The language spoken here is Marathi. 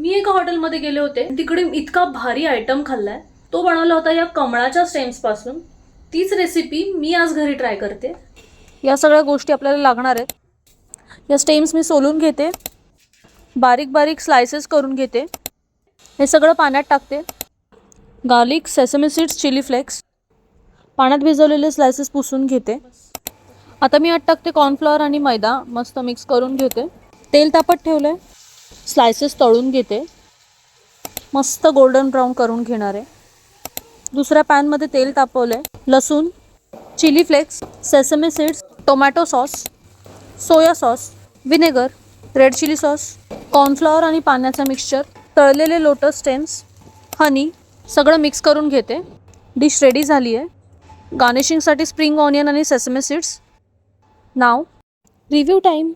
मी एका हॉटेलमध्ये गेले होते, तिकडे इतका भारी आयटम खाल्लाय. तो बनवला होता या कमळाच्या स्टेम्स पासून. तीच रेसिपी मी आज घरी ट्राय करते. या सगळ्या गोष्टी आपल्याला लागणार आहेत. या स्टेम्स मी सोलून घेते, बारीक बारीक स्लाइसेस करून घेते. हे सगळं पाण्यात टाकते. Garlic, sesame seeds, chilli flakes पाण्यात भिजवलेले स्लाइसेस पुसून घेते. आता मी यात टाकते कॉर्नफ्लॉवर आणि मैदा, मस्त मिक्स करून घेते. तेल तापत ठेवले, स्लाइसेस तळून घेते. मस्त गोल्डन ब्राऊन करून घेणार आहे. दुसऱ्या पॅनमध्ये तेल तापवले. लसूण, chilli flakes, sesame seeds, tomato sauce, soya sauce, vinegar, red chilli sauce, cornflour आणि पाण्याचा मिक्सचर, तळलेले लोटस स्टेम्स, हनी सगळं मिक्स करून घेते. डिश रेडी झाली आहे. गार्निशिंगसाठी स्प्रिंग ऑनियन आणि सेसमी सीड्स. नाव रिव्ह्यू टाईम.